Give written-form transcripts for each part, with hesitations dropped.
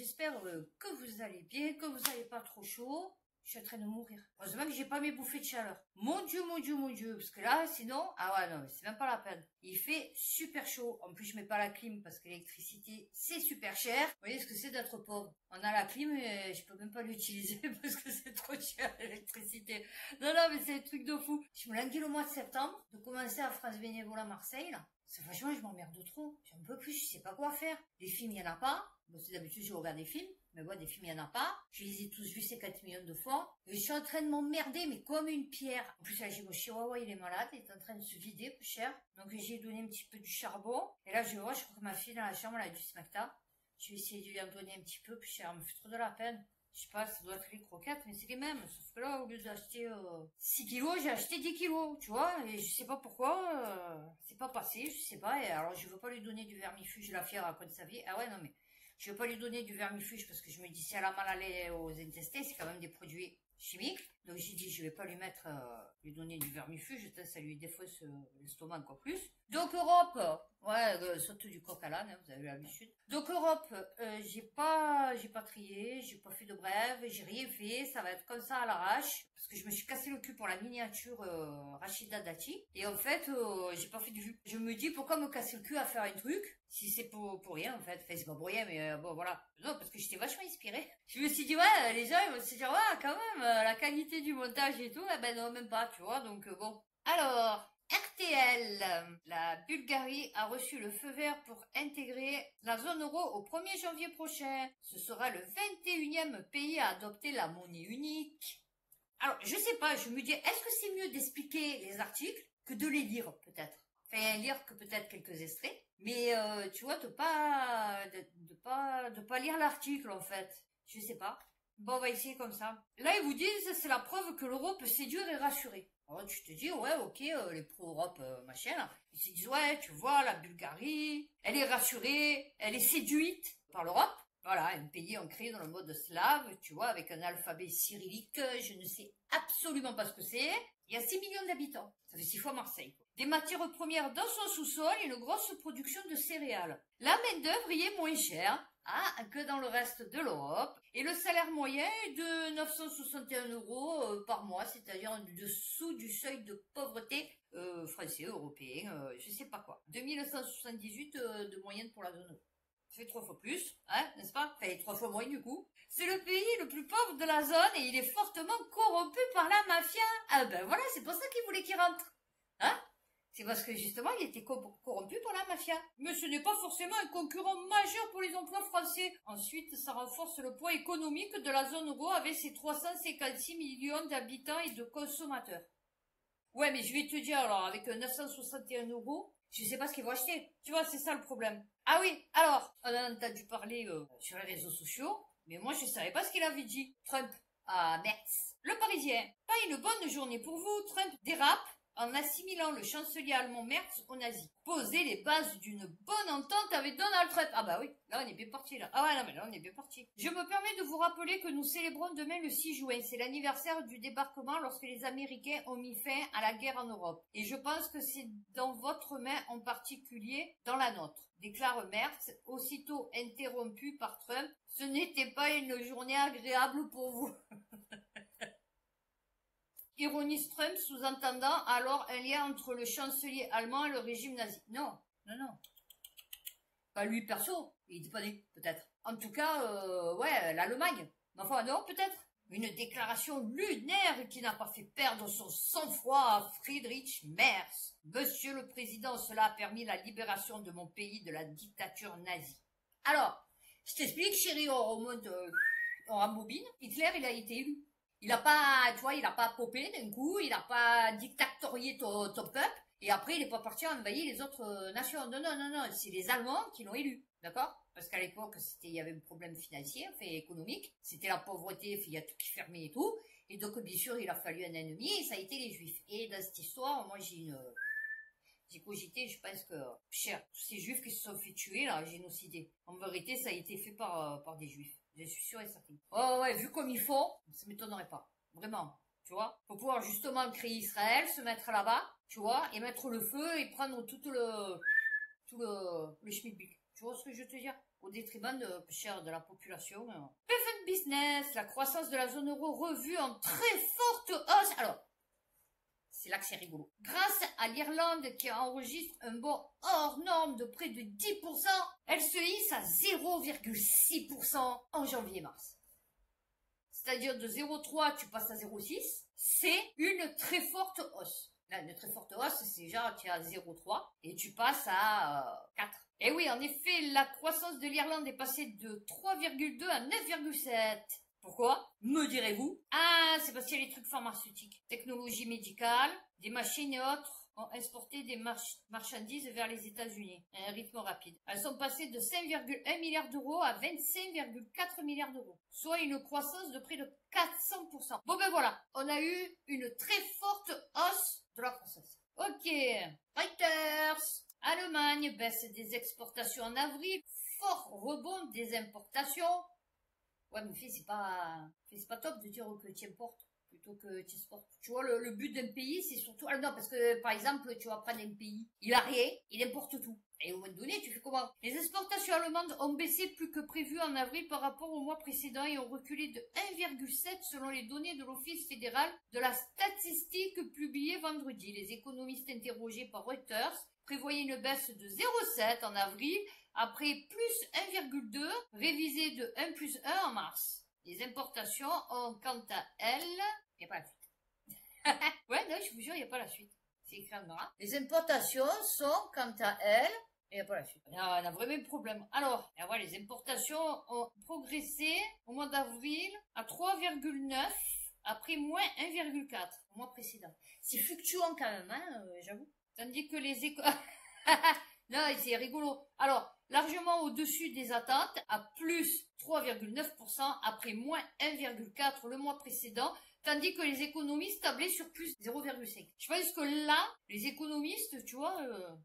j'espère que vous allez bien, que vous n'avez pas trop chaud. Je suis en train de mourir. Heureusement que j'ai pas mes bouffées de chaleur. Mon Dieu, mon Dieu, mon Dieu. Parce que là, sinon, ah ouais, non, c'est même pas la peine. Il fait super chaud. En plus, je mets pas la clim parce que l'électricité, c'est super cher. Vous voyez ce que c'est d'être pauvre. On a la clim et je peux même pas l'utiliser parce que c'est trop cher l'électricité. Non, non, mais c'est un truc de fou. Je me languis le mois de septembre de commencer à France Bénévole à Marseille, là. C'est franchement, je m'emmerde trop. J'en peux plus, je sais pas quoi faire. Les films, il y en a pas. Bon, c'est d'habitude, je regarde des films. Mais bon, des films, il y en a pas. Je les ai tous vus ces 4 millions de fois. Et je suis en train de m'emmerder, mais comme une pierre. En plus, là, j'ai mon chihuahua, il est malade. Il est en train de se vider, plus cher. Donc, j'ai donné un petit peu du charbon. Et là, je vois, je crois que ma fille, dans la chambre, elle a du smacta. Je vais essayer de lui en donner un petit peu, plus cher. Elle me fait trop de la peine. Je sais pas, ça doit être les croquettes, mais c'est les mêmes. Sauf que là, au lieu d'acheter 6 kilos, j'ai acheté 10 kilos, tu vois. Et je sais pas pourquoi, c'est pas passé, je sais pas. Et alors, je veux pas lui donner du vermifuge, la fière à quoi de sa vie. Ah ouais, non, mais je veux pas lui donner du vermifuge parce que je me dis, si elle a mal à aller aux intestins, c'est quand même des produits chimiques. Donc, j'ai dit, je vais pas lui mettre, lui donner du vermifuge, ça lui défausse l'estomac encore plus. Donc, Europe, ouais, saute du coq à l'âne, hein, vous avez l'habitude. Donc, Europe, j'ai pas trié, j'ai pas fait de brève, j'ai rien fait, ça va être comme ça à l'arrache. Parce que je me suis cassé le cul pour la miniature Rachida Dati. Et en fait, j'ai pas fait de vue. Je me dis, pourquoi me casser le cul à faire un truc si c'est pour rien, en fait. Enfin, c'est pas pour rien, mais bon, voilà. Non, parce que j'étais vachement inspirée. Je me suis dit, ouais, les gens, ils vont se dire, ouais, quand même, la qualité du montage et tout, eh ben non, même pas, tu vois, donc bon. Alors, RTL, la Bulgarie a reçu le feu vert pour intégrer la zone euro au 1er janvier prochain. Ce sera le 21e pays à adopter la monnaie unique. Alors, je sais pas, je me dis, est-ce que c'est mieux d'expliquer les articles que de les lire, peut-être? Enfin, lire que peut-être quelques extraits, mais tu vois, de pas lire l'article, en fait. Je sais pas. Bon, on va essayer comme ça. Là, ils vous disent, c'est la preuve que l'euro peut séduire et rassurer. Alors, tu te dis, ouais, ok, les pro-Europe, machin, là. Ils se disent, ouais, tu vois, la Bulgarie, elle est rassurée, elle est séduite par l'Europe. Voilà, un pays ancré dans le mode slave, tu vois, avec un alphabet cyrillique, je ne sais absolument pas ce que c'est. Il y a 6 millions d'habitants. Ça fait 6 fois Marseille, quoi. Des matières premières dans son sous-sol et une grosse production de céréales. La main-d'œuvre y est moins chère, que dans le reste de l'Europe. Et le salaire moyen est de 961 € par mois, c'est-à-dire en dessous du seuil de pauvreté français, européen, je sais pas quoi. 2178 de moyenne pour la zone euro. Ça fait 3 fois plus, hein, n'est-ce pas? Enfin, 3 fois moins du coup. C'est le pays le plus pauvre de la zone et il est fortement corrompu par la mafia. Ah ben voilà, c'est pour ça qu'il voulait qu'il rentre. Hein? C'est parce que justement, il était corrompu par la mafia. Mais ce n'est pas forcément un concurrent majeur pour les emplois français. Ensuite, ça renforce le poids économique de la zone euro avec ses 356 millions d'habitants et de consommateurs. Ouais, mais je vais te dire, alors, avec 961 €, je sais pas ce qu'ils vont acheter. Tu vois, c'est ça le problème. Ah oui, alors, on a entendu parler sur les réseaux sociaux, mais moi je savais pas ce qu'il avait dit. Trump à Metz. Le Parisien, pas une bonne journée pour vous. Trump dérape en assimilant le chancelier allemand Merz aux nazis. Poser les bases d'une bonne entente avec Donald Trump. Ah bah oui, là on est bien parti là. Ah ouais, non mais là on est bien parti. Je me permets de vous rappeler que nous célébrons demain le 6 juin. C'est l'anniversaire du débarquement lorsque les Américains ont mis fin à la guerre en Europe. Et je pense que c'est dans votre main en particulier, dans la nôtre, déclare Merz, aussitôt interrompu par Trump. Ce n'était pas une journée agréable pour vous. Ironise Trump, sous-entendant alors un lien entre le chancelier allemand et le régime nazi. Non, non, non. Pas lui perso, il était pas né, peut-être. En tout cas, ouais, l'Allemagne. Enfin, non, peut-être. Une déclaration lunaire qui n'a pas fait perdre son sang-froid à Friedrich Merz. Monsieur le Président, cela a permis la libération de mon pays de la dictature nazie. Alors, je t'explique, chérie, on remonte, on rembobine. Hitler, il a été élu. Il a pas, tu vois, il a pas popé d'un coup, il a pas dictatorié ton peuple, et après il est pas parti envahir les autres nations. Non, non, non, non, c'est les Allemands qui l'ont élu, d'accord? Parce qu'à l'époque, il y avait un problème financier, enfin, économique, c'était la pauvreté, il y a tout qui fermait et tout, et donc bien sûr il a fallu un ennemi, et ça a été les Juifs. Et dans cette histoire, moi j'ai cogité, je pense que, cher, tous ces Juifs qui se sont fait tuer, là, génocidés. En vérité, ça a été fait par des Juifs. Je suis sûre et certaine. Oh ouais, vu comme ils font, ça m'étonnerait pas. Vraiment. Tu vois? Faut pouvoir justement créer Israël, se mettre là-bas, tu vois, et mettre le feu et prendre tout le schmilblick. Tu vois ce que je veux te dire? au détriment de la population. BFM Business, la croissance de la zone euro revue en très forte hausse. Alors, c'est là que c'est rigolo. Grâce à l'Irlande qui enregistre un bond hors norme de près de 10%, elle se hisse à 0,6% en janvier-mars. C'est-à-dire de 0,3 tu passes à 0,6, c'est une très forte hausse. Là, une très forte hausse, c'est genre tu es à 0,3 et tu passes à 4. Et oui, en effet, la croissance de l'Irlande est passée de 3,2 à 9,7. Pourquoi? Me direz-vous? Ah, c'est parce qu'il y a les trucs pharmaceutiques, technologie médicale, des machines et autres ont exporté des marchandises vers les États-Unis à un rythme rapide. Elles sont passées de 5,1 milliards d'euros à 25,4 milliards d'euros, soit une croissance de près de 400%. Bon ben voilà, on a eu une très forte hausse de la croissance. Ok, Reuters. Allemagne baisse des exportations en avril, fort rebond des importations. Ouais, mais c'est pas top de dire que tu importes plutôt que tu exportes. Tu vois, le but d'un pays, c'est surtout... Ah non, parce que, par exemple, tu vas prendre un pays, il a rien, il importe tout. Et au moment donné, tu fais comment? Les exportations allemandes ont baissé plus que prévu en avril par rapport au mois précédent et ont reculé de 1,7 selon les données de l'Office fédéral de la statistique publiées vendredi. Les économistes interrogés par Reuters prévoyaient une baisse de 0,7 en avril, après plus 1,2, révisé de 1 plus 1 en mars. Les importations ont quant à elles... Il n'y a pas la suite. Ouais, non, je vous jure, il n'y a pas la suite. C'est écrit en noir. Les importations sont quant à elles... Il n'y a pas la suite. On a vraiment un problème. Alors, les importations ont progressé au mois d'avril à 3,9 après moins 1,4 au mois précédent. C'est fluctuant quand même, hein, j'avoue. Tandis que les non, c'est rigolo. Alors, largement au-dessus des attentes, à plus 3,9% après moins 1,4 le mois précédent, tandis que les économistes tablaient sur plus 0,5. Je pense que là, les économistes, tu vois,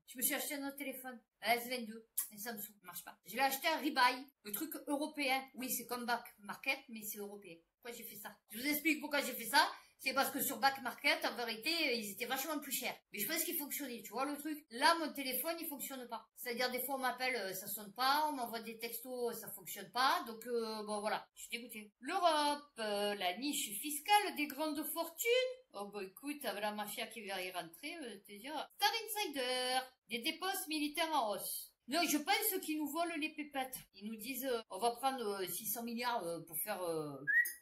je me suis acheté un autre téléphone, un S22, un Samsung, ça marche pas. Je l'ai acheté à Rebuy, le truc européen. Oui, c'est comme Back Market, mais c'est européen. Pourquoi j'ai fait ça? Je vous explique pourquoi j'ai fait ça. C'est parce que sur Back Market, en vérité, ils étaient vachement plus chers. Mais je pense qu'il fonctionnait, tu vois le truc. Là, mon téléphone, il fonctionne pas. C'est-à-dire, des fois, on m'appelle, ça sonne pas, on m'envoie des textos, ça fonctionne pas. Donc, bon, voilà, je suis dégoûtée. L'Europe, la niche fiscale des grandes fortunes. Oh, bah, écoute, avec la mafia qui va y rentrer, te dire. Star Insider, des dépenses militaires en hausse. Non, je pense qu'ils nous volent les pépettes. Ils nous disent, on va prendre 600 milliards pour faire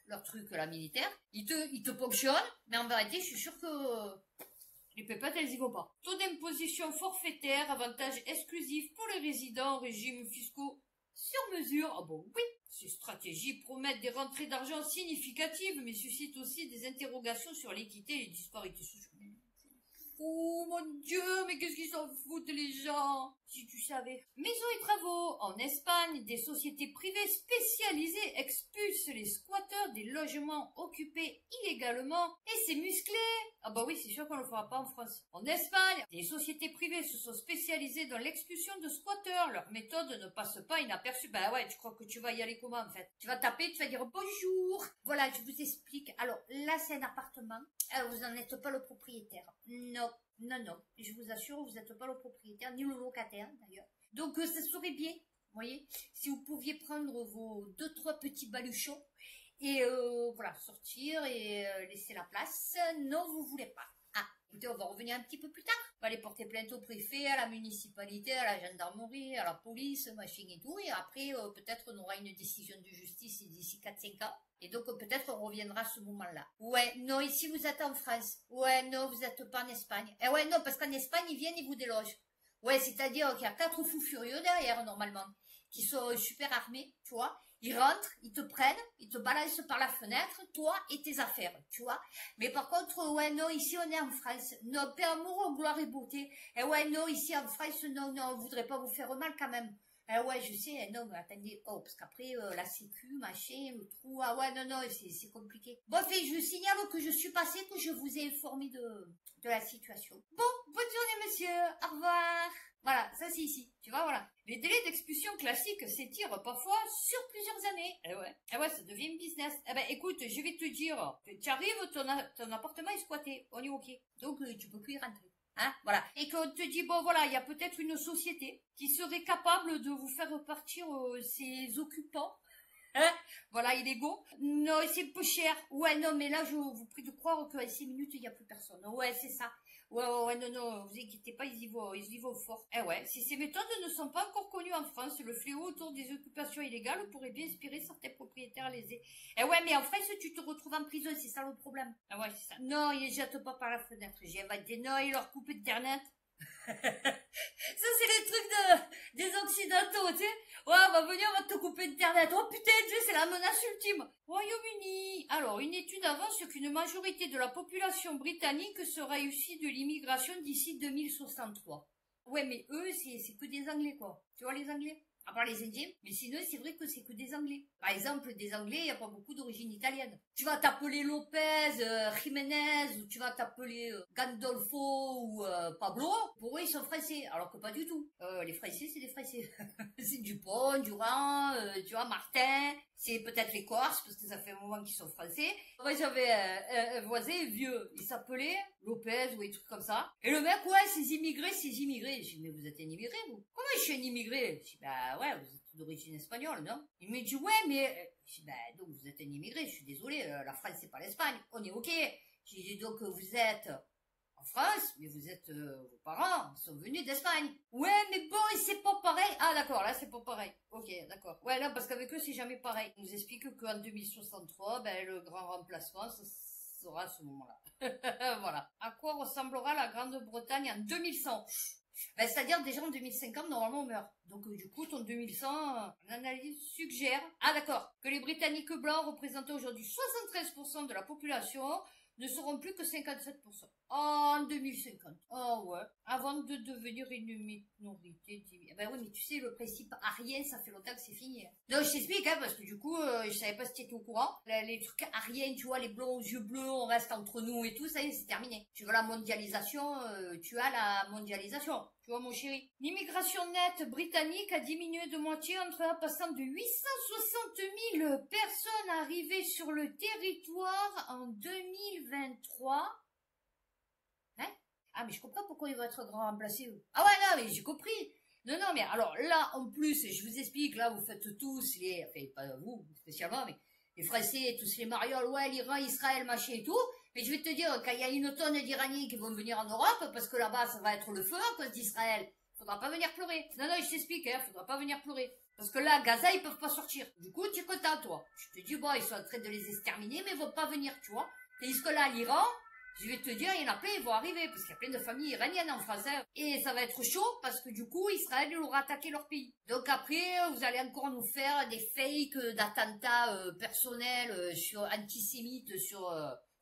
leur truc, la militaire. Ils te ponctionnent, mais en vérité, je suis sûre que les pépettes, elles y vont pas. Taux d'imposition forfaitaire, avantage exclusif pour les résidents, régimes fiscaux sur mesure. Ah bon, oui. Ces stratégies promettent des rentrées d'argent significatives, mais suscitent aussi des interrogations sur l'équité et les disparités sociales. Oh mon Dieu, mais qu'est-ce qu'ils s'en foutent les gens? Si tu savais. Maisons et travaux. En Espagne, des sociétés privées spécialisées expulsent les squatteurs des logements occupés illégalement et c'est musclé. Ah bah oui, c'est sûr qu'on le fera pas en France. En Espagne, des sociétés privées se sont spécialisées dans l'expulsion de squatteurs. Leur méthode ne passe pas inaperçue. Bah ouais, tu crois que tu vas y aller comment en fait? Tu vas taper, tu vas dire bonjour. Voilà, je vous explique. Alors là, c'est un appartement. Vous n'en êtes pas le propriétaire. Non. Non, je vous assure, vous n'êtes pas le propriétaire, ni le locataire d'ailleurs. Donc ça serait bien, vous voyez, si vous pouviez prendre vos 2-3 petits baluchons et voilà, sortir et laisser la place. Non, vous voulez pas. Ah, écoutez, on va revenir un petit peu plus tard. On va aller porter plainte au préfet, à la municipalité, à la gendarmerie, à la police, machin et tout. Et après, peut-être on aura une décision de justice d'ici 4-5 ans. Et donc, peut-être on reviendra à ce moment-là. Ouais, non, ici vous êtes en France. Ouais, non, vous n'êtes pas en Espagne. Eh ouais, non, parce qu'en Espagne, ils viennent, ils vous délogent. Ouais, c'est-à-dire qu'il y a 4 fous furieux derrière, normalement, qui sont super armés, tu vois. Ils rentrent, ils te prennent, ils te balancent par la fenêtre, toi et tes affaires, tu vois. Mais par contre, ouais, non, ici on est en France. Non, paix, amour, gloire et beauté. Eh ouais, non, ici en France, non, on voudrait pas vous faire mal quand même. Eh ouais, je sais, non, mais attendez, oh, parce qu'après, la sécu, machin, le trou, ah ouais, non, c'est compliqué. Bon, fait, je signale que je suis passée, que je vous ai informé de la situation. Bon, bonne journée, monsieur, au revoir. Voilà, ça c'est ici, tu vois, voilà. Les délais d'expulsion classiques s'étirent parfois sur plusieurs années. Eh ouais, ça devient un business. Eh ben, écoute, je vais te dire, tu arrives, ton appartement est squatté, on est ok. Donc, tu peux plus y rentrer. Hein, voilà. Et qu'on te dit, bon voilà, il y a peut-être une société qui serait capable de vous faire repartir ses occupants. Hein, voilà, illégaux. Non, c'est peu cher. Ouais, non, mais là, je vous prie de croire qu'à 6 minutes, il n'y a plus personne. Ouais, c'est ça. Ouais, non, non, vous inquiétez pas, ils y vont fort. Eh ouais, si ces méthodes ne sont pas encore connues en France, le fléau autour des occupations illégales pourrait bien inspirer certains propriétaires lésés. Eh ouais, mais en France, tu te retrouves en prison, c'est ça le problème. Ah ouais, c'est ça. Non, ils les jettent pas par la fenêtre. J'ai inventé, non, ils leur coupent Internet. Ça, c'est les trucs des Occidentaux, tu sais. Ouais, on va venir, on va te couper Internet. Oh putain, tu sais, c'est la menace ultime. Royaume-Uni. Alors, une étude avance qu'une majorité de la population britannique sera issue de l'immigration d'ici 2063. Ouais, mais eux, c'est que des Anglais, quoi. Tu vois, les Anglais? À part les Indiens, mais sinon c'est vrai que c'est que des Anglais. Par exemple, des Anglais, il n'y a pas beaucoup d'origine italienne. Tu vas t'appeler Lopez, Jiménez, ou tu vas t'appeler Gandolfo ou Pablo, pour eux ils sont français, alors que pas du tout. Les Français, c'est des Français. C'est Dupont, Durand, tu vois, Martin, c'est peut-être les Corses, parce que ça fait un moment qu'ils sont français. Moi j'avais un voisin vieux, il s'appelait Lopez ou des trucs comme ça. Et le mec, ouais, ces immigrés. Je dis, mais vous êtes un immigré, vous? Comment je suis un immigré? Je dis, bah ouais, vous êtes d'origine espagnole, non? Il me dit, ouais, mais... Je dis, bah donc vous êtes un immigré, je suis désolé, la France c'est pas l'Espagne, on est ok. Je dis, donc vous êtes en France, mais vous êtes... vos parents sont venus d'Espagne. Ouais, mais bon, c'est pas pareil. Ah d'accord, là c'est pas pareil. Ok, d'accord. Ouais, là, parce qu'avec eux c'est jamais pareil. Ils nous expliquent qu'en 2063, ben le grand remplacement, ça sera à ce moment-là. Voilà. À quoi ressemblera la Grande-Bretagne en 2100? Ben, c'est-à-dire déjà en 2050, normalement on meurt. Donc du coup, ton 2100, l'analyse suggère, ah d'accord, que les Britanniques blancs représentant aujourd'hui 73% de la population ne seront plus que 57%. En 2050. Oh ouais. Avant de devenir une minorité. Ben oui, mais tu sais, le principe arien, ça fait longtemps que c'est fini. Hein. Non, je t'explique, hein, parce que du coup, je savais pas si tu étais au courant. Les trucs ariens, tu vois, les blonds aux yeux bleus, on reste entre nous et tout, ça y est, c'est terminé. Tu veux la mondialisation, tu as la mondialisation. Tu vois, mon chéri. L'immigration nette britannique a diminué de moitié en passant de 860 000 personnes arrivées sur le territoire en 2023. Hein? Ah, mais je comprends pourquoi ils vont être grand remplacés, eux. Ah ouais, non, mais j'ai compris. Non, non, mais alors là, en plus, je vous explique, là, vous faites tous les, enfin, pas vous, spécialement, mais les Français, tous les marioles, ouais, l'Iran, Israël, machin et tout. Mais je vais te dire, quand il y a une tonne d'Iraniens qui vont venir en Europe, parce que là-bas, ça va être le feu à cause d'Israël, faudra pas venir pleurer. Non, non, je t'explique, hein, faudra pas venir pleurer. Parce que là, Gaza, ils peuvent pas sortir. Du coup, tu es content, toi. Je te dis, bon, ils sont en train de les exterminer, mais ils vont pas venir, tu vois. Tandis que là, l'Iran, je vais te dire, il y en a plein, ils vont arriver, parce qu'il y a plein de familles iraniennes en France, hein. Et ça va être chaud, parce que du coup, Israël, il aura attaqué leur pays. Donc après, vous allez encore nous faire des fakes d'attentats personnels, sur antisémites, sur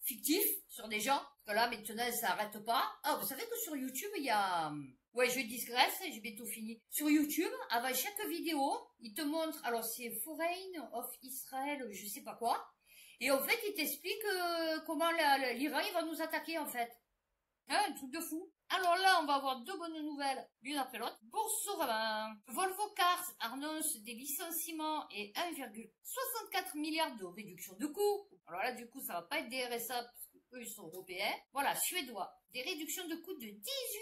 fictifs, sur des gens. Parce que là, maintenant, ça arrête pas. Ah, vous savez que sur YouTube, il y a... Ouais, je digresse, j'ai bientôt fini. Sur YouTube, avant chaque vidéo, il te montre, alors c'est Foreign of Israel, je sais pas quoi. Et en fait, il t'explique comment l'Iran, il va nous attaquer, en fait. Hein, un truc de fou. Alors là, on va avoir deux bonnes nouvelles, l'une après l'autre. Boursorama. Volvo Cars annonce des licenciements et 1,64 milliard de réduction de coûts. Alors là, du coup, ça va pas être des RSA, parce que eux, ils sont européens. Voilà, suédois. Des réductions de coûts de 18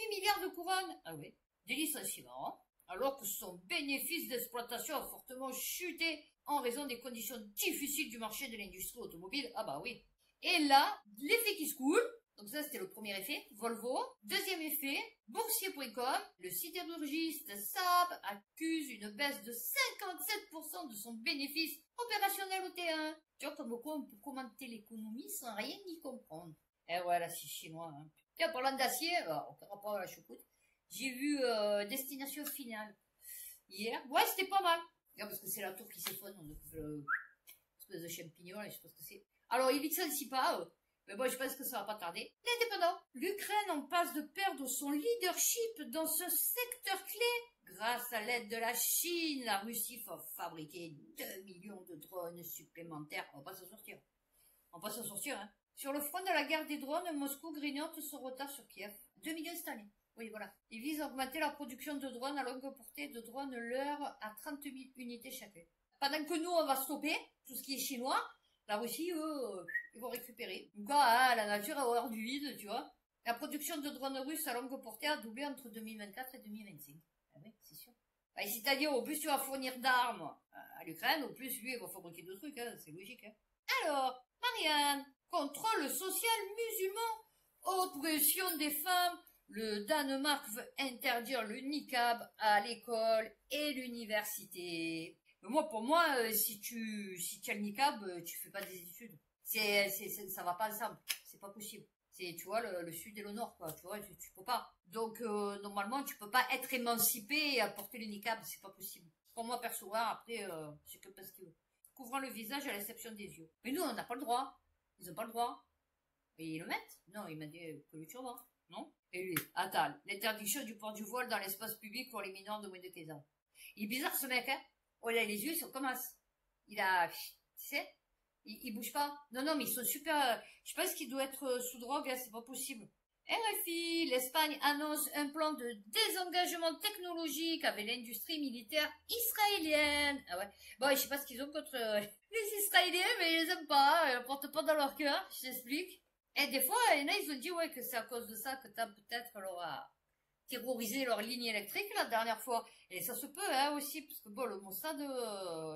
milliards de couronnes. Ah oui. Des licenciements. Alors que son bénéfice d'exploitation a fortement chuté en raison des conditions difficiles du marché de l'industrie automobile. Ah bah oui. Et là, l'effet qui se coule, donc ça c'était le premier effet, Volvo. Deuxième effet, boursier.com, le sidérurgiste Saab accuse une baisse de 57% de son bénéfice opérationnel au T1. Tu vois comme quoi on peut commenter l'économie sans rien y comprendre. Et voilà, c'est chinois. Hein. Tiens, parlant d'acier, par rapport à la choucroute, j'ai vu Destination Finale hier. Ouais, c'était pas mal. Parce que c'est la tour qui s'effondre, donc espèce de champignon, je sais pas ce que c'est. Alors, il licencie pas, mais bon, je pense que ça va pas tarder. L'indépendant. L'Ukraine en passe de perdre son leadership dans ce secteur clé. Grâce à l'aide de la Chine, la Russie va fabriquer 2 millions de drones supplémentaires. On va pas s'en sortir. On va pas s'en sortir, hein. Sur le front de la guerre des drones, Moscou grignote son retard sur Kiev. 2 millions cette année. Oui, voilà. Ils visent à augmenter la production de drones à longue portée, de drones l'heure à 30 000 unités chacun. Pendant que nous, on va stopper tout ce qui est chinois, la Russie, eux, ils vont récupérer. Donc, la nature a horreur du vide, tu vois. La production de drones russes à longue portée a doublé entre 2024 et 2025. Ah oui, c'est sûr. Bah, c'est-à-dire, au plus tu vas fournir d'armes à l'Ukraine, au plus lui, il va fabriquer d'autres trucs, hein, c'est logique. Hein. Alors, Marianne, contrôle social musulman, oppression des femmes, le Danemark veut interdire le niqab à l'école et l'université. Mais moi, pour moi, si tu as le niqab, tu fais pas des études. Ça va pas ensemble. C'est pas possible. C'est, tu vois, le sud et le nord, quoi. Tu vois, tu peux pas. Donc, normalement, tu peux pas être émancipé et porter le niqab. C'est pas possible. Pour moi, perso, hein, après, c'est que parce que couvrant le visage à l'exception des yeux. Mais nous, on n'a pas le droit. Ils ont pas le droit. Et ils le mettent? Non, il m'a dit que le turban. Non? Et lui, attends, l'interdiction du port du voile dans l'espace public pour les mineurs de moins de 15 ans. Il est bizarre, ce mec, hein? Oh là, les yeux, ils sont comme as. Il a, tu sais? Il bouge pas. Non, non, mais ils sont super, je pense qu'il doit être sous drogue, hein, c'est pas possible. RFI, l'Espagne annonce un plan de désengagement technologique avec l'industrie militaire israélienne. Ah ouais. Bon, je sais pas ce qu'ils ont contre les Israéliens, mais ils les aiment pas, ils portent pas dans leur cœur, je t'explique. Et des fois, il y en a, ils ont dit, ouais, que c'est à cause de ça que t'as peut-être leur terrorisé leur ligne électrique la dernière fois. Et ça se peut, hein, aussi, parce que bon, le Mossad,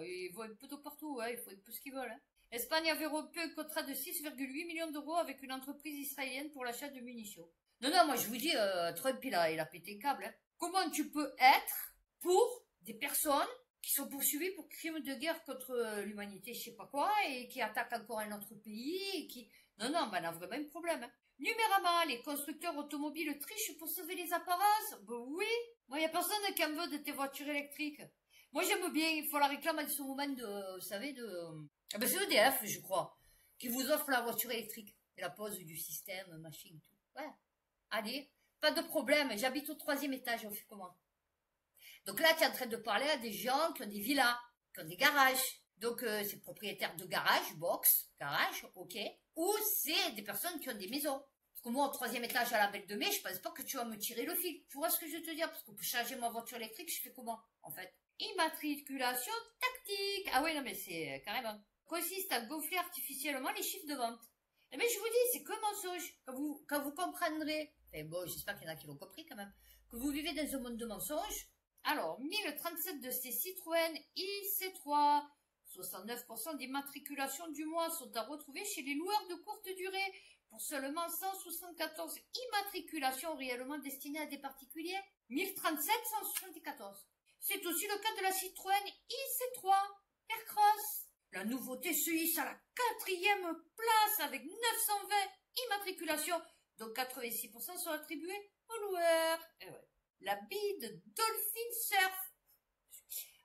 ils vont un peu de partout, hein, ils font un peu ce qu'ils veulent, hein. L'Espagne avait rompu un contrat de 6,8 millions d'euros avec une entreprise israélienne pour l'achat de munitions. Non, non, moi je vous dis, Trump il a pété le câble. Hein. Comment tu peux être pour des personnes qui sont poursuivies pour crimes de guerre contre l'humanité, je sais pas quoi, et qui attaquent encore un autre pays, et qui... Non, non, ben on a vraiment un problème. Hein. Numérama, les constructeurs automobiles trichent pour sauver les apparences. Ben oui, moi y a personne qui en veut de tes voitures électriques. Moi j'aime bien, il faut la réclamer à ce moment de, vous savez, de... Ah ben c'est EDF, je crois, qui vous offre la voiture électrique et la pose du système, machin, tout. Ouais. Allez, pas de problème, j'habite au 3e étage, on fait comment? Donc là, tu es en train de parler à des gens qui ont des villas, qui ont des garages. Donc c'est propriétaire de garage, box, garage, ok. Ou c'est des personnes qui ont des maisons. Parce que moi, au 3e étage à la Belle de Mai, je pense pas que tu vas me tirer le fil. Tu vois ce que je veux te dire? Parce que pour charger ma voiture électrique, je fais comment, en fait? Immatriculation tactique. Ah oui, non mais c'est carrément. Consiste à gonfler artificiellement les chiffres de vente. Eh bien, je vous dis, c'est que mensonge. Quand vous comprendrez, et bon, j'espère qu'il y en a qui l'ont compris quand même, que vous vivez dans un monde de mensonges. Alors, 1037 de ces Citroën IC3, 69% des matriculations du mois sont à retrouver chez les loueurs de courte durée, pour seulement 174 immatriculations réellement destinées à des particuliers. 1037, 174. C'est aussi le cas de la Citroën IC3 Aircross. La nouveauté se hisse à la 4e place avec 920 immatriculations, dont 86% sont attribuées aux loueurs. Et ouais. La bille de Dolphin Surf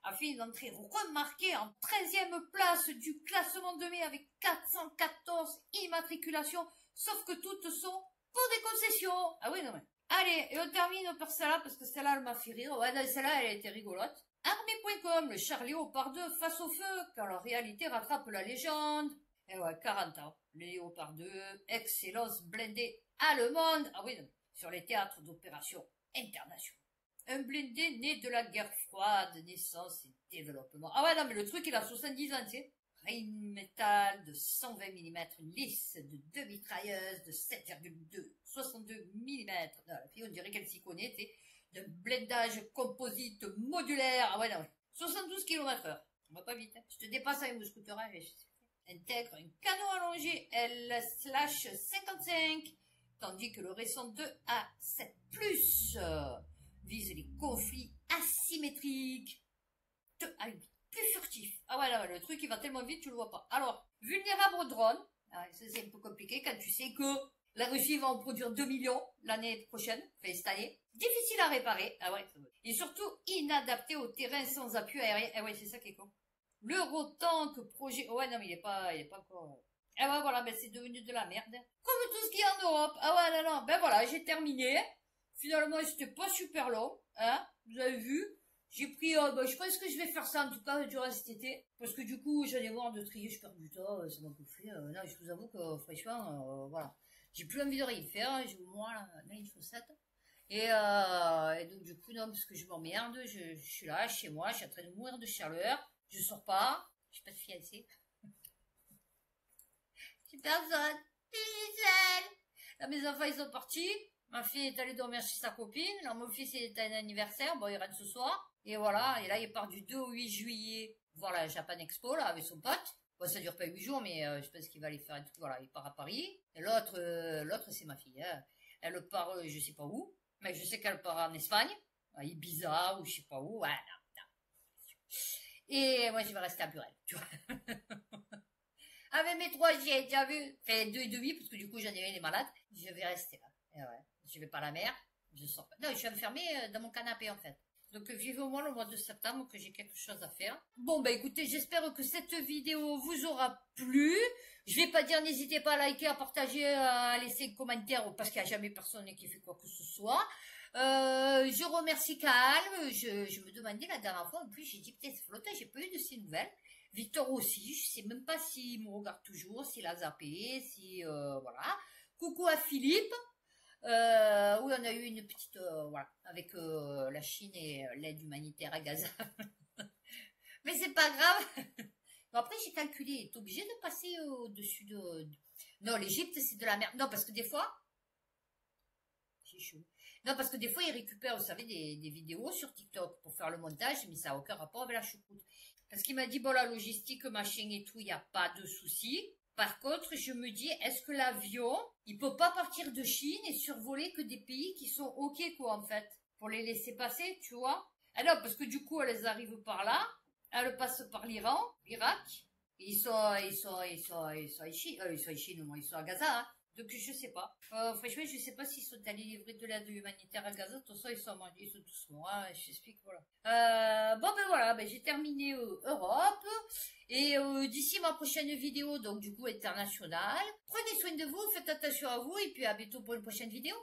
a fait une entrée remarquée en 13e place du classement de mai avec 414 immatriculations, sauf que toutes sont pour des concessions. Ah oui, non mais. Allez, et on termine par celle-là, parce que celle-là, elle m'a fait rire. Ouais, celle-là, elle était rigolote. Armée.com, le char Léopard 2 face au feu, car la réalité rattrape la légende. Et ouais, 40 ans. Le Léopard 2, excellence blindée allemande. Ah oui, non, sur les théâtres d'opérations internationaux. Un blindé né de la guerre froide, naissance et développement. Ah ouais, non, mais le truc, il a 70 ans, tu sais. Rheinmetall de 120 mm, une lisse de 2 mitrailleuses de 7,2, 62 mm. Non, la fille, on dirait qu'elle s'y connaît, tu sais. De blindage composite modulaire. Ah ouais, non. 72 km/h. On va pas vite, hein. Je te dépasse avec mon scooter, hein, intègre un canon allongé L/55, tandis que le récent 2A7+, vise les conflits asymétriques. 2A8. Plus furtif. Ah ouais, là, le truc, il va tellement vite, tu le vois pas. Alors, vulnérable au drone. Ah, ça, c'est un peu compliqué quand tu sais que la Russie va en produire 2 millions l'année prochaine, enfin cette année. Difficile à réparer. Ah ouais. Et surtout, inadapté au terrain sans appui aérien. Ah ouais, c'est ça qui est con. L'Eurotank projet... Oh ouais, non, mais il est pas encore... Ah ouais, voilà, ben c'est devenu de la merde. Comme tout ce qu'il y a en Europe. Ah ouais, non, non. Ben voilà, j'ai terminé. Finalement, c'était pas super long. Hein, vous avez vu. J'ai pris, je pense que je vais faire ça en tout cas durant cet été, parce que du coup j'en ai marre de trier, je perds du temps, ça m'a bouffé. Non, je vous avoue que franchement, voilà, j'ai plus envie de rien faire. J'ai moi là une chaussette et donc du coup non, parce que je m'emmerde, je suis là chez moi, je suis en train de mourir de chaleur, je sors pas, j'ai pas de fiancé, j'ai personne, seule. Là, mes enfants, ils sont partis. Ma fille est allée dormir chez sa copine. Là, mon fils, il est à un anniversaire. Bon, il rentre ce soir. Et voilà. Et là, il part du 2 au 8 juillet voir la Japan Expo, là, avec son pote. Bon, ça dure pas 8 jours, mais je pense qu'il va aller faire un truc. Voilà, il part à Paris. Et l'autre, c'est ma fille. Hein. Elle part, je sais pas où. Mais je sais qu'elle part en Espagne. À Ibiza ou je sais pas où. Ouais, non. Et moi, je vais rester à Burel, tu vois. Avec mes 3 chiens, tu as vu? Enfin, 2 et demi, parce que du coup, j'en ai un, il est malade. Je vais rester là. Et ouais. Je vais pas à la mer. Je sors pas. Non, je suis enfermée dans mon canapé, en fait. Donc, vivez au moins le mois de septembre que j'ai quelque chose à faire. Bon, bah écoutez, j'espère que cette vidéo vous aura plu. Je vais pas dire, n'hésitez pas à liker, à partager, à laisser un commentaire, parce qu'il n'y a jamais personne qui fait quoi que ce soit. Je remercie Calme. Je me demandais la dernière fois, en plus, j'ai dit, peut-être Flotta, j'ai pas eu de ces nouvelles. Victor aussi, je sais même pas s'il me regarde toujours, s'il a zappé, si, voilà. Coucou à Philippe. Oui, on a eu une petite, voilà, avec la Chine et l'aide humanitaire à Gaza. Mais c'est pas grave. Bon, après, j'ai calculé, t'es obligé de passer au-dessus de... Non, l'Égypte, c'est de la merde. Non, parce que des fois... C'est chaud. Non, parce que des fois, ils récupèrent, vous savez, des vidéos sur TikTok pour faire le montage, mais ça n'a aucun rapport avec la choucroute. Parce qu'il m'a dit, bon, la logistique, machin et tout, il n'y a pas de souci. Par contre, je me dis, est-ce que l'avion, il peut pas partir de Chine et survoler que des pays qui sont OK, quoi, en fait, pour les laisser passer, tu vois? Alors, parce que du coup, elles arrivent par là, elles passent par l'Iran, l'Irak, et ils sont à Chine, ils sont à Gaza, hein. Donc, je sais pas. Franchement, je sais pas s'ils sont allés livrer de l'aide humanitaire à Gaza. De toute façon, ils sont tous morts, hein, je t'explique, voilà. Bon, ben voilà, ben, j'ai terminé Europe. Et d'ici ma prochaine vidéo, donc du coup internationale, prenez soin de vous, faites attention à vous, et puis à bientôt pour une prochaine vidéo.